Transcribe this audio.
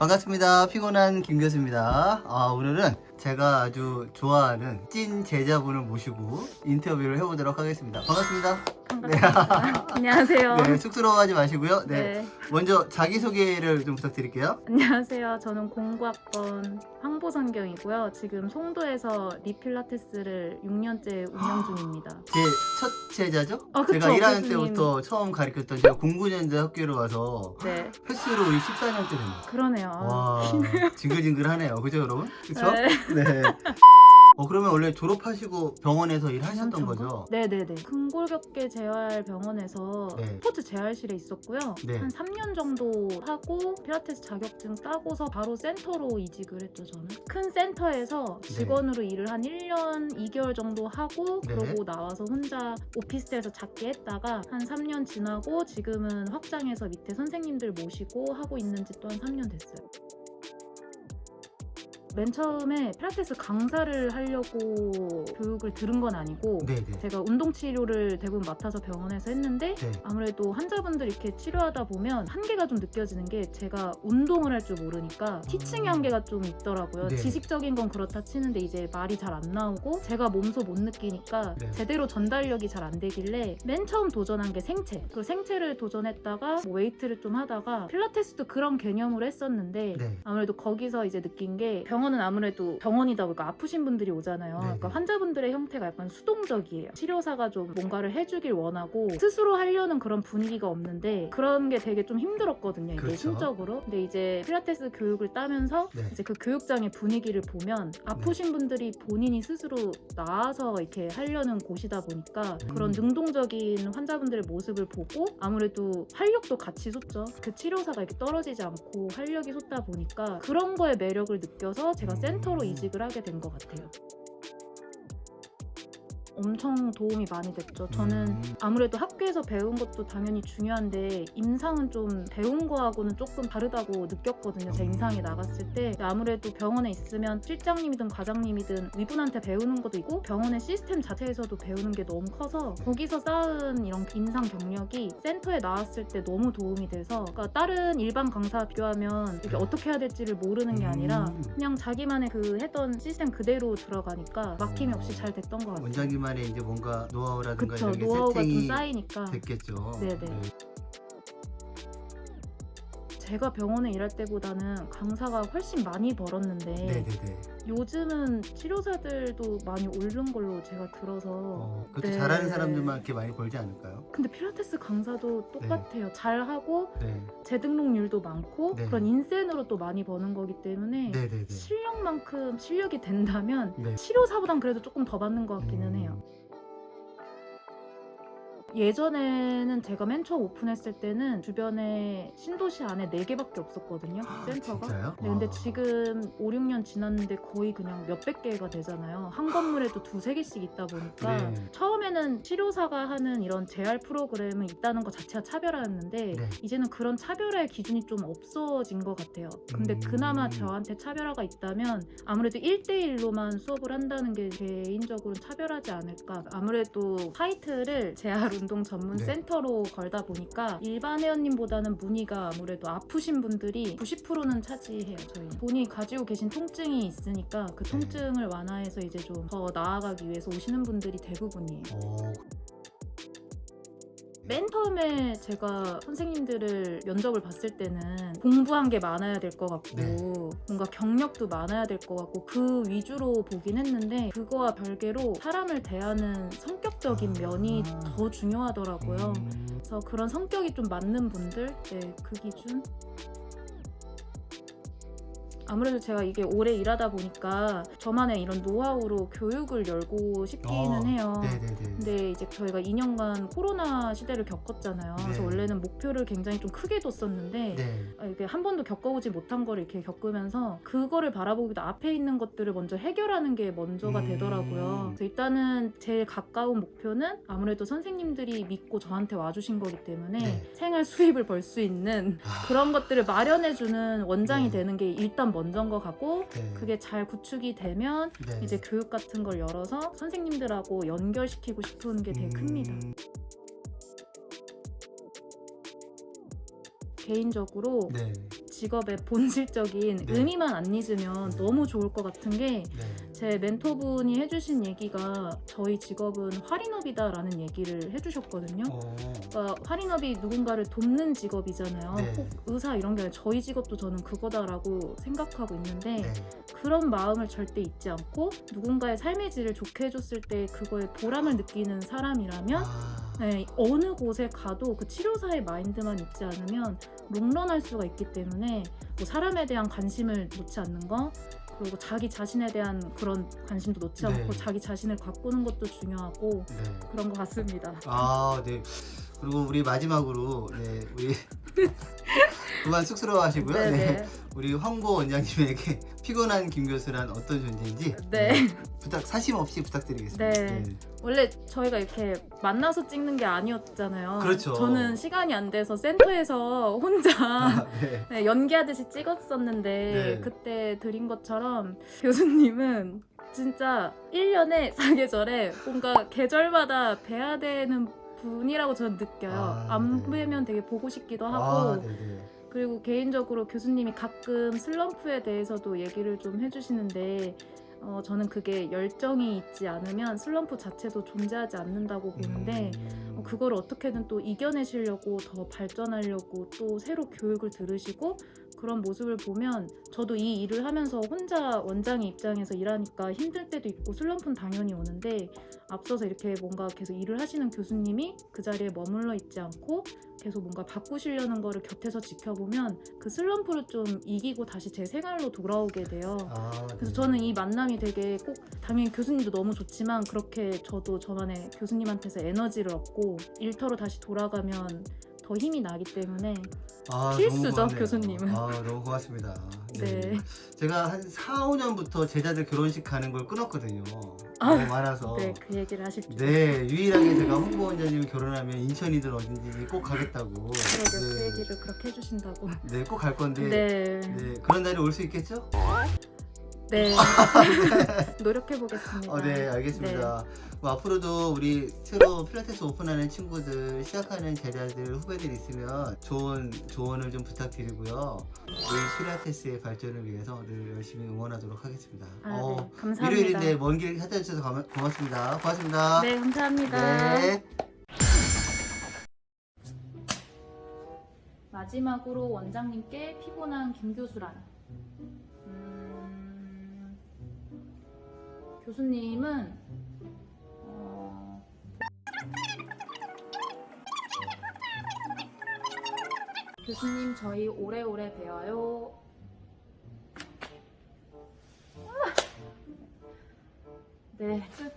반갑습니다. 피곤한 김 교수입니다. 오늘은 제가 아주 좋아하는 찐 제자분을 모시고 인터뷰를 해보도록 하겠습니다. 반갑습니다. 반갑습니다. 안녕하세요. 네, 쑥스러워하지 마시고요. 네, 네. 먼저 자기소개를 좀 부탁드릴게요. 안녕하세요. 저는 공부학번 황보선경이고요. 지금 송도에서 리필라테스를 6년째 운영 중입니다. 제 첫 제자죠? 그쵸, 제가 1학년 교수님. 때부터 처음 가르쳤던 제가 09년대 학교로 와서 네. 횟수로 우리 14년째 됩니다. 그러네요. 와, 징글징글하네요. 그죠, 여러분? 그쵸? 네. 네. 그러면 원래 졸업하시고 병원에서 일하셨던 거죠? 네네네. 근골격계 재활병원에서 네. 스포츠 재활실에 있었고요. 네. 한 3년 정도 하고 필라테스 자격증 따고서 바로 센터로 이직을 했죠, 저는. 큰 센터에서 직원으로 일을 한 1년 2개월 정도 하고 네. 그러고 나와서 혼자 오피스텔에서 작게 했다가 한 3년 지나고 지금은 확장해서 밑에 선생님들 모시고 하고 있는 지 또 한 3년 됐어요. 맨 처음에 필라테스 강사를 하려고 교육을 들은 건 아니고 네네. 제가 운동치료를 대부분 맡아서 병원에서 했는데 네. 아무래도 환자분들 이렇게 치료하다 보면 한계가 좀 느껴지는 게 제가 운동을 할 줄 모르니까 티칭의 한계가 좀 있더라고요. 네. 지식적인 건 그렇다 치는데 이제 말이 잘 안 나오고 제가 몸소 못 느끼니까 네. 제대로 전달력이 잘 안 되길래 맨 처음 도전한 게 생체. 그리고 생체를 도전했다가 뭐 웨이트를 좀 하다가 필라테스도 그런 개념으로 했었는데 네. 아무래도 거기서 이제 느낀 게 병원은 아무래도 병원이다 보니까 아프신 분들이 오잖아요. 네네. 그러니까 환자분들의 형태가 약간 수동적이에요. 치료사가 좀 뭔가를 해주길 원하고 스스로 하려는 그런 분위기가 없는데 그런 게 되게 좀 힘들었거든요. 이게 그렇죠. 심적으로. 근데 이제 필라테스 교육을 따면서 네. 이제 그 교육장의 분위기를 보면 아프신 분들이 본인이 스스로 나와서 이렇게 하려는 곳이다 보니까 그런 능동적인 환자분들의 모습을 보고 아무래도 활력도 같이 솟죠. 그 치료사가 이렇게 떨어지지 않고 활력이 솟다 보니까 그런 거에 매력을 느껴서 제가 센터로 이직을 하게 된 것 같아요. 엄청 도움이 많이 됐죠. 저는 아무래도 학교에서 배운 것도 당연히 중요한데 임상은 좀 배운 거하고는 조금 다르다고 느꼈거든요. 제 임상에 나갔을 때 아무래도 병원에 있으면 실장님이든 과장님이든 위분한테 배우는 것도 있고 병원의 시스템 자체에서도 배우는 게 너무 커서 거기서 쌓은 이런 임상 경력이 센터에 나왔을 때 너무 도움이 돼서 그러니까 다른 일반 강사와 비교하면 이게 어떻게 해야 될지를 모르는 게 아니라 그냥 자기만의 그 했던 시스템 그대로 들어가니까 막힘이 없이 잘 됐던 것 같아요. 원장님만의 이제 뭔가 노하우라든가 그쵸, 이런 게 노하우가 좀 세팅이 쌓이니까. 됐겠죠. 네네. 네. 제가 병원에 일할 때보다는 강사가 훨씬 많이 벌었는데 네네네. 요즘은 치료사들도 많이 오른 걸로 제가 들어서 그것도 네. 잘하는 사람들만 이렇게 많이 벌지 않을까요? 근데 필라테스 강사도 똑같아요. 잘하고 네. 재등록률도 많고 네. 그런 인센으로 또 많이 버는 거기 때문에 네네네. 실력만큼 실력이 된다면 네. 치료사보단 그래도 조금 더 받는 것 같기는 해요. 예전에는 제가 맨 처음 오픈했을 때는 주변에 신도시 안에 4개밖에 없었거든요. 센터가. 진짜요? 네, 근데 와. 지금 5, 6년 지났는데 거의 그냥 몇백 개가 되잖아요. 한 건물에도 2, 3개씩 있다 보니까 네. 처음에는 치료사가 하는 이런 재활 프로그램은 있다는 것 자체가 차별화였는데 네. 이제는 그런 차별화의 기준이 좀 없어진 것 같아요. 근데 그나마 저한테 차별화가 있다면 아무래도 1대1로만 수업을 한다는 게 개인적으로는 차별하지 않을까. 아무래도 타이틀을 재활 운동 전문 네. 센터로 걸다 보니까 일반 회원님보다는 문의가 아무래도 아프신 분들이 90%는 차지해요. 저희 본인이 가지고 계신 통증이 있으니까 그 통증을 완화해서 이제 좀 더 나아가기 위해서 오시는 분들이 대부분이에요. 맨 처음에 제가 선생님들을 면접을 봤을 때는 공부한 게 많아야 될 것 같고 네. 뭔가 경력도 많아야 될 것 같고 그 위주로 보긴 했는데 그거와 별개로 사람을 대하는 성격적인 면이 더 중요하더라고요. 그래서 그런 성격이 좀 맞는 분들, 네, 그 기준. 아무래도 제가 이게 오래 일하다 보니까 저만의 이런 노하우로 교육을 열고 싶기는 해요. 네네네. 근데 이제 저희가 2년간 코로나 시대를 겪었잖아요. 그래서 네. 원래는 목표를 굉장히 좀 크게 뒀었는데 네. 이게 한 번도 겪어보지 못한 거를 이렇게 겪으면서 그거를 바라보기보다 앞에 있는 것들을 먼저 해결하는 게 먼저가 되더라고요. 그래서 일단은 제일 가까운 목표는 아무래도 선생님들이 믿고 저한테 와주신 거기 때문에 네. 생활 수입을 벌 수 있는 그런 것들을 마련해주는 원장이 네. 되는 게 일단 먼저인 것 같고 네. 그게 잘 구축이 되면 네. 이제 교육 같은 걸 열어서 선생님들하고 연결시키고 싶은 게 되게 큽니다. 음. 개인적으로 네. 직업의 본질적인 네. 의미만 안 잊으면 너무 좋을 것 같은 게 네. 제 멘토분이 해주신 얘기가 저희 직업은 할인업이다라는 얘기를 해주셨거든요. 그러니까 할인업이 누군가를 돕는 직업이잖아요. 네. 꼭 의사 이런 게 아니라 저희 직업도 저는 그거다라고 생각하고 있는데 네. 그런 마음을 절대 잊지 않고 누군가의 삶의 질을 좋게 해줬을 때 그거에 보람을 느끼는 사람이라면 아, 네, 어느 곳에 가도 그 치료사의 마인드만 있지 않으면 롱런할 수가 있기 때문에 뭐 사람에 대한 관심을 놓지 않는 거 그리고 자기 자신에 대한 그런 관심도 놓지 네. 않고 자기 자신을 가꾸는 것도 중요하고 네. 그런 것 같습니다. 아, 네. 그리고 우리 마지막으로 네, 우리 그만 쑥스러워하시고요. 네. 네네. 우리 황보 원장님에게 피곤한 김 교수란 어떤 존재인지 네. 부탁 사심 없이 부탁드리겠습니다. 네. 원래 저희가 이렇게 만나서 찍는 게 아니었잖아요. 그렇죠. 저는 시간이 안 돼서 센터에서 혼자 아, 네. 네, 연기하듯이 찍었었는데 네. 그때 드린 것처럼 교수님은 진짜 1년에 4계절에 뭔가 계절마다 뵈야 되는 분이라고 저는 느껴요. 아, 안 네. 뵈면 되게 보고 싶기도 아, 하고 네네. 그리고 개인적으로 교수님이 가끔 슬럼프에 대해서도 얘기를 좀 해주시는데 저는 그게 열정이 있지 않으면 슬럼프 자체도 존재하지 않는다고 보는데 그걸 어떻게든 또 이겨내시려고 더 발전하려고 또 새로 교육을 들으시고 그런 모습을 보면 저도 이 일을 하면서 혼자 원장의 입장에서 일하니까 힘들 때도 있고 슬럼프는 당연히 오는데 앞서서 이렇게 뭔가 계속 일을 하시는 교수님이 그 자리에 머물러 있지 않고 계속 뭔가 바꾸시려는 거를 곁에서 지켜보면 그 슬럼프를 좀 이기고 다시 제 생활로 돌아오게 돼요. 아, 그래서 네. 저는 이 만남이 되게 꼭 당연히 교수님도 너무 좋지만 그렇게 저도 저만의 교수님한테서 에너지를 얻고 일터로 다시 돌아가면 더 힘이 나기 때문에 아, 필수죠, 너무 고맙네요. 교수님은. 아, 너무 고맙습니다. 네. 제가 한 4, 5년부터 제자들 결혼식 가는 걸 끊었거든요. 아, 너무 많아서. 네, 그 얘기를 하실 줄. 네, 유일하게 제가 홍보 원장님이 결혼하면 인천이든 어딘지 꼭 가겠다고. 그러게 그 네, 얘기를 그렇게 해주신다고. 네, 꼭 갈 건데. 네. 네, 그런 날이 올 수 있겠죠? 네. 노력해 보겠습니다. 네, 알겠습니다. 뭐 앞으로도 우리 새로 필라테스 오픈하는 친구들, 시작하는 제자들, 후배들 있으면 좋은 조언을 좀 부탁드리고요. 우리 필라테스의 발전을 위해서 늘 열심히 응원하도록 하겠습니다. 아, 네. 감사합니다. 일요일인데 먼 길 찾아주셔서 고맙습니다. 고맙습니다. 네, 감사합니다. 네. 마지막으로 원장님께 피곤한 김 교수란? 교수님은 교수님 저희 오래오래 배워요. 네, 끝.